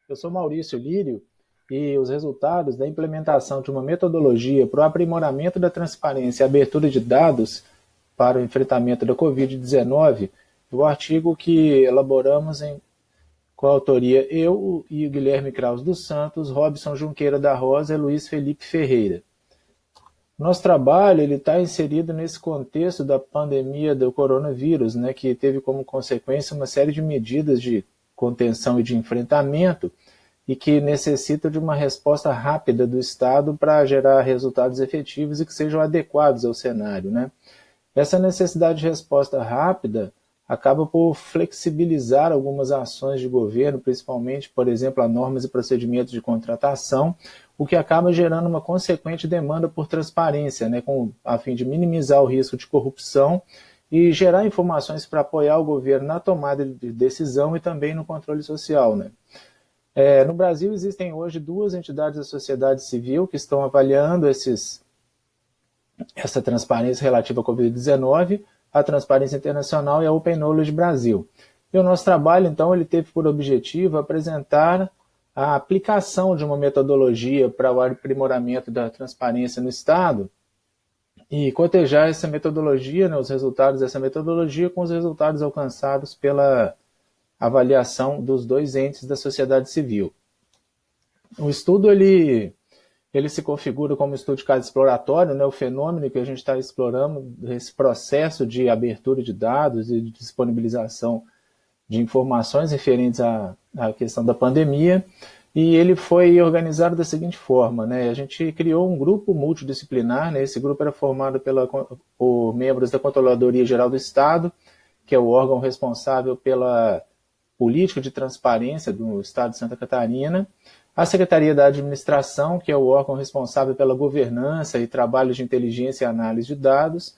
Eu sou Maurício Lírio e os resultados da implementação de uma metodologia para o aprimoramento da transparência e abertura de dados para o enfrentamento da Covid-19, o artigo que elaboramos em coautoria eu e o Guilherme Kraus dos Santos, Robson Junqueira da Rosa e Luiz Felipe Ferreira. Nosso trabalho está inserido nesse contexto da pandemia do coronavírus, né, que teve como consequência uma série de medidas de contenção e de enfrentamento e que necessita de uma resposta rápida do Estado para gerar resultados efetivos e que sejam adequados ao cenário, né? Essa necessidade de resposta rápida acaba por flexibilizar algumas ações de governo, principalmente, por exemplo, a normas e procedimentos de contratação, o que acaba gerando uma consequente demanda por transparência, né, a fim de minimizar o risco de corrupção e gerar informações para apoiar o governo na tomada de decisão e também no controle social, né? No Brasil existem hoje 2 entidades da sociedade civil que estão avaliando essa transparência relativa à Covid-19, a Transparência Internacional e a Open Knowledge Brasil. E o nosso trabalho, então, ele teve por objetivo apresentar a aplicação de uma metodologia para o aprimoramento da transparência no Estado e cotejar essa metodologia, né, os resultados dessa metodologia com os resultados alcançados pela avaliação dos 2 entes da sociedade civil. O estudo ele se configura como estudo de caso exploratório, né, o fenômeno que a gente está explorando, esse processo de abertura de dados e de disponibilização de informações referentes à questão da pandemia, e ele foi organizado da seguinte forma, né, a gente criou um grupo multidisciplinar, né, esse grupo era formado por membros da Controladoria Geral do Estado, que é o órgão responsável pela política de transparência do Estado de Santa Catarina, a Secretaria da Administração, que é o órgão responsável pela governança e trabalhos de inteligência e análise de dados,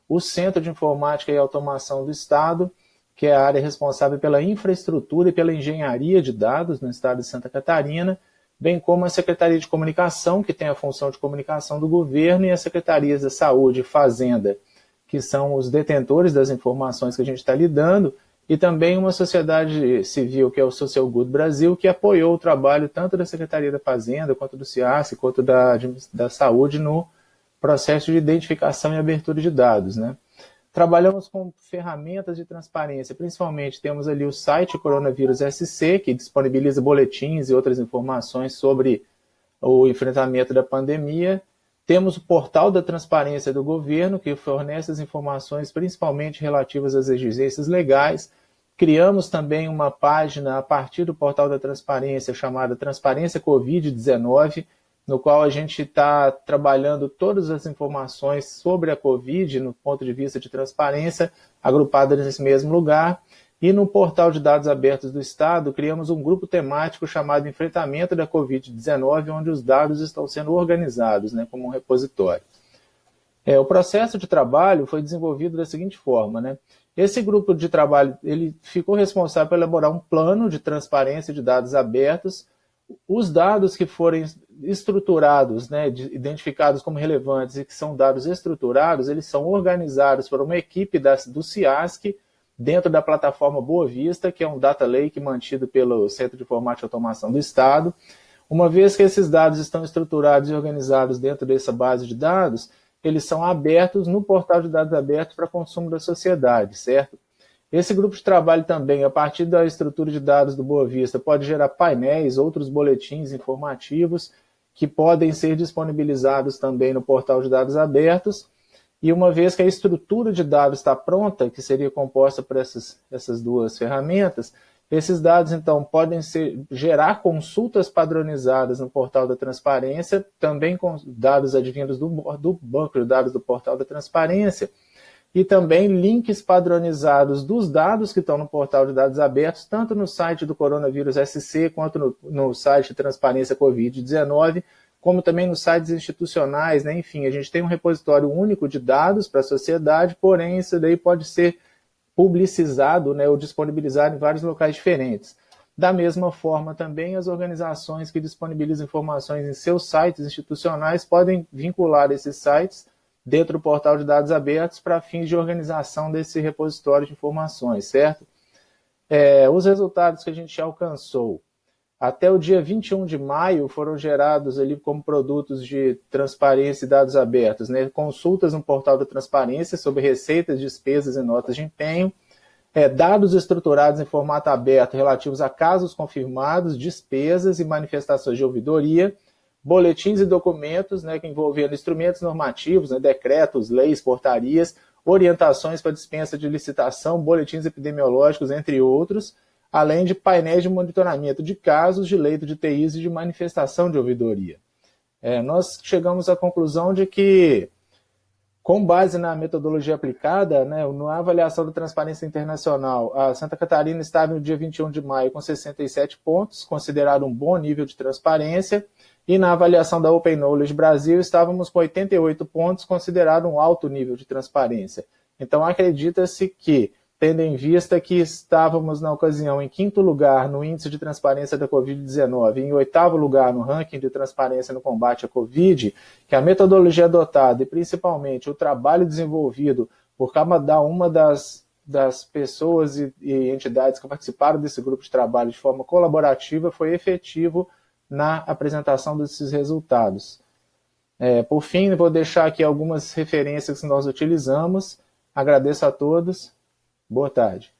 o Centro de Informática e Automação do Estado, que é a área responsável pela infraestrutura e pela engenharia de dados no Estado de Santa Catarina, bem como a Secretaria de Comunicação, que tem a função de comunicação do governo, e as Secretarias da Saúde e Fazenda, que são os detentores das informações que a gente está lidando, e também uma sociedade civil, que é o Social Good Brasil, que apoiou o trabalho tanto da Secretaria da Fazenda, quanto do CIAS, quanto da Saúde no processo de identificação e abertura de dados, né? Trabalhamos com ferramentas de transparência, principalmente temos ali o site Coronavírus SC, que disponibiliza boletins e outras informações sobre o enfrentamento da pandemia. Temos o portal da transparência do governo, que fornece as informações principalmente relativas às exigências legais. Criamos também uma página a partir do portal da transparência chamada Transparência Covid-19, no qual a gente está trabalhando todas as informações sobre a Covid no ponto de vista de transparência, agrupadas nesse mesmo lugar. E no portal de dados abertos do Estado, criamos um grupo temático chamado Enfrentamento da Covid-19, onde os dados estão sendo organizados, né, como um repositório. O processo de trabalho foi desenvolvido da seguinte forma, né? Esse grupo de trabalho ele ficou responsável por elaborar um plano de transparência de dados abertos. Os dados que forem estruturados, né, identificados como relevantes e que são dados estruturados, eles são organizados por uma equipe do CIASC, dentro da plataforma Boa Vista, que é um data lake mantido pelo Centro de Informática e Automação do Estado. Uma vez que esses dados estão estruturados e organizados dentro dessa base de dados, eles são abertos no portal de dados abertos para consumo da sociedade, certo? Esse grupo de trabalho também, a partir da estrutura de dados do Boa Vista, pode gerar painéis, outros boletins informativos que podem ser disponibilizados também no portal de dados abertos. E uma vez que a estrutura de dados está pronta, que seria composta por essas 2 ferramentas, esses dados, então, podem gerar consultas padronizadas no portal da transparência, também com dados advindos do banco de dados do portal da transparência, e também links padronizados dos dados que estão no portal de dados abertos, tanto no site do Coronavírus SC, quanto no site Transparência Covid-19, como também nos sites institucionais, né? Enfim, a gente tem um repositório único de dados para a sociedade, porém isso daí pode ser publicizado, né, ou disponibilizado em vários locais diferentes. Da mesma forma, também as organizações que disponibilizam informações em seus sites institucionais podem vincular esses sites dentro do portal de dados abertos para fins de organização desse repositório de informações, certo? Os resultados que a gente alcançou. Até o dia 21 de maio foram gerados ali como produtos de transparência e dados abertos, né, consultas no portal da transparência sobre receitas, despesas e notas de empenho, dados estruturados em formato aberto relativos a casos confirmados, despesas e manifestações de ouvidoria, boletins e documentos, né, que envolvendo instrumentos normativos, né, decretos, leis, portarias, orientações para dispensa de licitação, boletins epidemiológicos, entre outros, além de painéis de monitoramento de casos, de leito de UTIs e de manifestação de ouvidoria. Nós chegamos à conclusão de que, com base na metodologia aplicada, né, na avaliação da Transparência Internacional, a Santa Catarina estava no dia 21 de maio com 67 pontos, considerado um bom nível de transparência, e na avaliação da Open Knowledge Brasil estávamos com 88 pontos, considerado um alto nível de transparência. Então, acredita-se que, tendo em vista que estávamos, na ocasião, em 5º lugar no índice de transparência da Covid-19 e em 8º lugar no ranking de transparência no combate à Covid, que a metodologia adotada e, principalmente, o trabalho desenvolvido por cada uma das pessoas e entidades que participaram desse grupo de trabalho de forma colaborativa foi efetivo na apresentação desses resultados. Por fim, vou deixar aqui algumas referências que nós utilizamos. Agradeço a todos. Boa tarde.